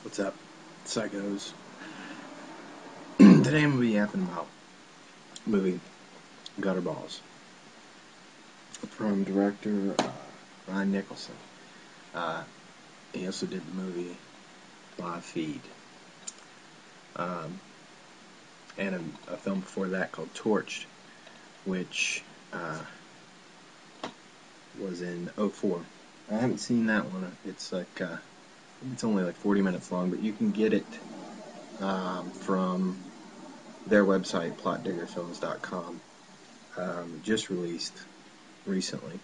What's up, psychos? Today I'm going to be yapping about the movie Gutterballs from director Ryan Nicholson. He also did the movie Live Feed, and a film before that called Torched, which was in '04. I haven't seen that one. It's like it's only like 40 minutes long, but you can get it from their website, plotdiggerfilms.com. Just released recently,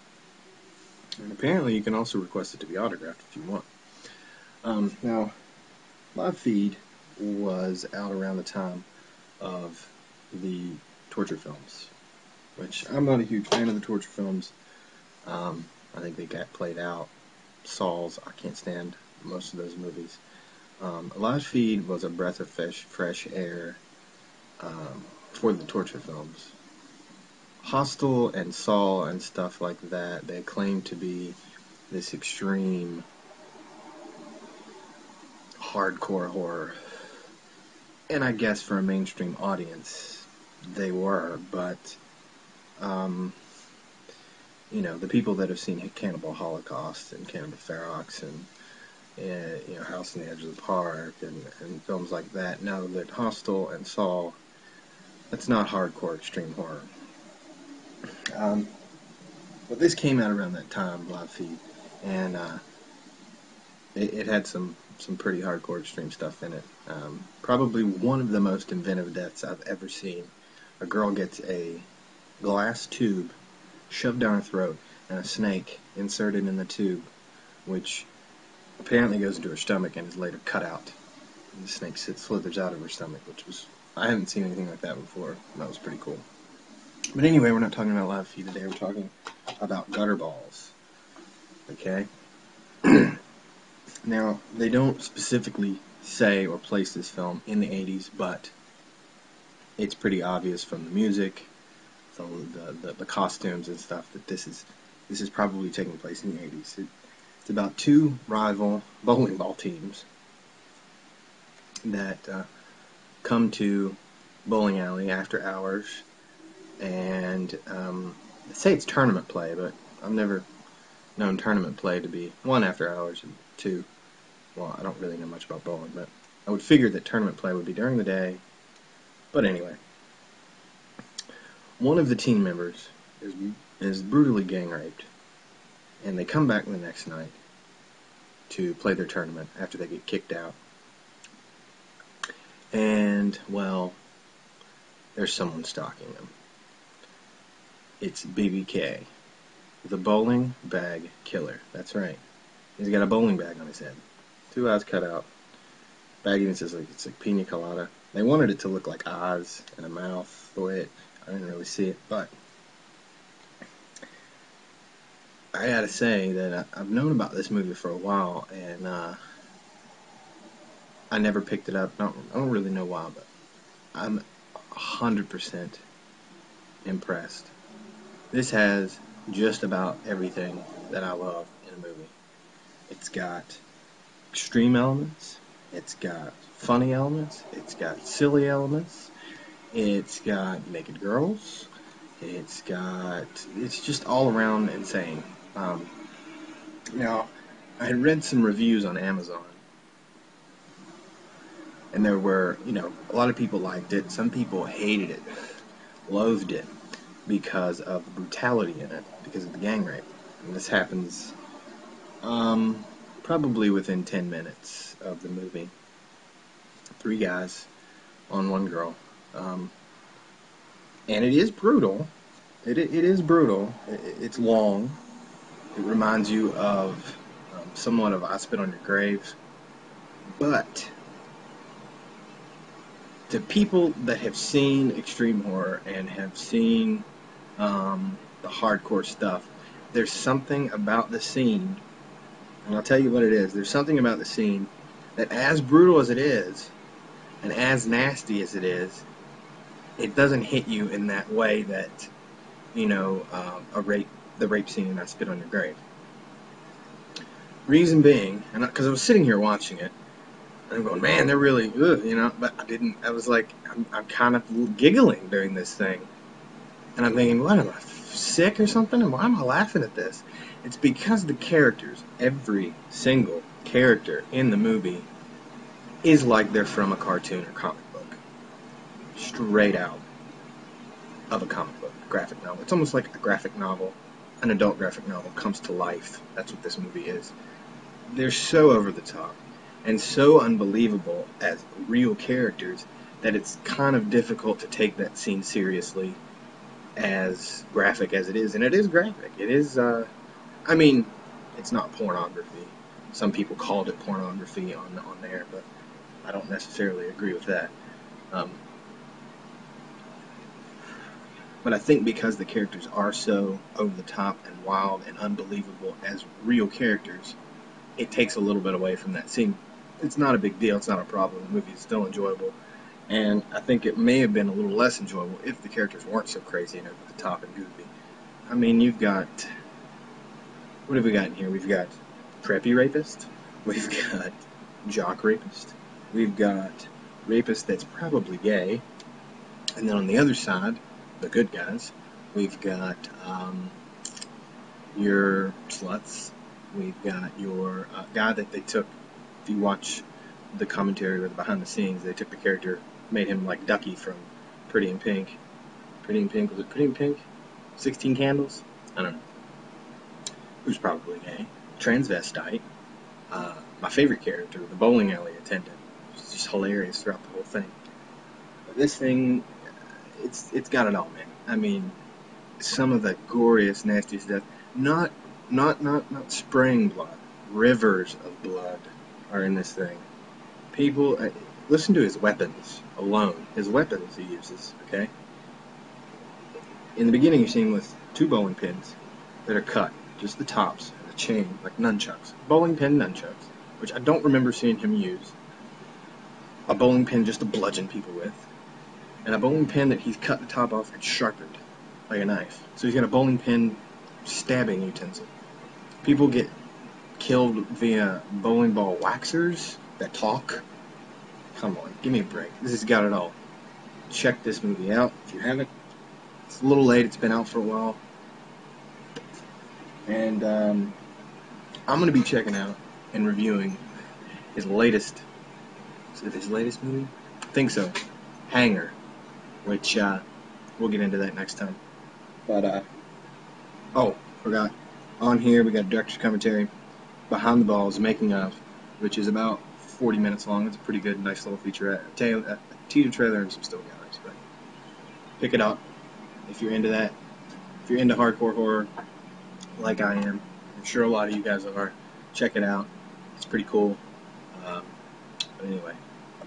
and apparently you can also request it to be autographed if you want. Now, Live Feed was out around the time of the torture films, which I'm not a huge fan of the torture films. I think they got played out. Saws, I can't stand most of those movies. Live Feed was a breath of fresh air for the torture films. Hostel and Saw and stuff like that, they claim to be this extreme hardcore horror. And I guess for a mainstream audience, they were, but you know, the people that have seen Cannibal Holocaust and Cannibal Ferox and you know, House on the Edge of the Park and films like that know that Hostel and Saw, that's not hardcore extreme horror. But this came out around that time, Live Feed, and it had some pretty hardcore extreme stuff in it. Probably one of the most inventive deaths I've ever seen. A girl gets a glass tube shoved down her throat and a snake inserted in the tube, which apparently goes into her stomach and is later cut out. And the snake slithers out of her stomach, which was, I haven't seen anything like that before. That was pretty cool. But anyway, we're not talking about Live Feed today. We're talking about Gutterballs. Okay? Now, they don't specifically say or place this film in the 80s, but it's pretty obvious from the music, so the costumes and stuff, that this is probably taking place in the 80s. It's about two rival bowling ball teams that come to bowling alley after hours, and they say it's tournament play, but I've never known tournament play to be, one, after hours, and two, well, I don't really know much about bowling, but I would figure that tournament play would be during the day. But anyway, one of the team members is brutally gang raped, and they come back the next night to play their tournament after they get kicked out. And, well, there's someone stalking them. It's BBK, the bowling bag killer. That's right. He's got a bowling bag on his head. 2 eyes cut out. Bagginess is like, it's like pina colada. They wanted it to look like eyes and a mouth the way I didn't really see it, but I gotta say that I've known about this movie for a while, and I never picked it up. I don't really know why, but I'm 100% impressed. This has just about everything that I love in a movie. It's got extreme elements, it's got funny elements, it's got silly elements, it's got naked girls, it's just all around insane. Now, I had read some reviews on Amazon, and there were, you know, a lot of people liked it, some people hated it, loathed it, because of the brutality in it, because of the gang rape. And this happens probably within 10 minutes of the movie. 3 guys on 1 girl. And it is brutal. It is brutal. It's long. It reminds you of somewhat of I Spit on Your Grave. But to people that have seen extreme horror and have seen the hardcore stuff, there's something about the scene, and I'll tell you what it is. There's something about the scene that, as brutal as it is, and as nasty as it is, it doesn't hit you in that way that, you know, the rape scene in I Spit on Your Grave. Reason being, and because I was sitting here watching it, And I'm going, man, they're really good, you know. But I didn't. I was like, I'm kind of giggling during this thing, and I'm thinking, what am I sick or something? And why am I laughing at this? It's because the characters, every single character in the movie, is like they're from a cartoon or comic book, straight out of a comic book, graphic novel. It's almost like a graphic novel, an adult graphic novel comes to life. That's what this movie is. They're so over the top and so unbelievable as real characters that it's kind of difficult to take that scene seriously, as graphic as it is. And it is graphic. It is, I mean, it's not pornography. Some people called it pornography on there, but I don't necessarily agree with that. Um, but I think because the characters are so over the top and wild and unbelievable as real characters, it takes a little bit away from that scene. It's not a big deal. It's not a problem. The movie is still enjoyable. And I think it may have been a little less enjoyable if the characters weren't so crazy and over the top and goofy. I mean, you've got... What have we got in here? We've got preppy rapist. We've got jock rapist. We've got rapist that's probably gay. And then on the other side, the good guys, we've got your sluts. We've got your guy that they took, if you watch the commentary or the behind the scenes, they took the character, made him like Ducky from Pretty in Pink. Pretty in Pink, was it Pretty in Pink? 16 Candles? I don't know. Who's probably gay. Transvestite. My favorite character, the bowling alley attendant. It's just hilarious throughout the whole thing. But this thing, it's got it all, man. I mean, some of the goriest, nastiest stuff. Not spraying blood. Rivers of blood are in this thing. People, listen to his weapons alone. His weapons he uses, okay? In the beginning, you see him with 2 bowling pins that are cut, just the tops, and a chain, like nunchucks. Bowling pin nunchucks, which I don't remember seeing him use. A bowling pin just to bludgeon people with. And a bowling pin that he's cut the top off and sharpened, like a knife. So he's got a bowling pin stabbing utensil. People get killed via bowling ball waxers that talk. Come on, give me a break. This has got it all. Check this movie out if you haven't. It's a little late. It's been out for a while. And I'm going to be checking out and reviewing his latest, is it his latest movie? I think so. Hanger, which we'll get into that next time. But, oh, forgot. On here we got director's commentary, Behind the Balls, Making of, which is about 40 minutes long. It's a pretty good, nice little featurette. A teaser trailer and some still galleries. But pick it up if you're into that. If you're into hardcore horror, like I am, I'm sure a lot of you guys are. Check it out. It's pretty cool. But anyway,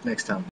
next time.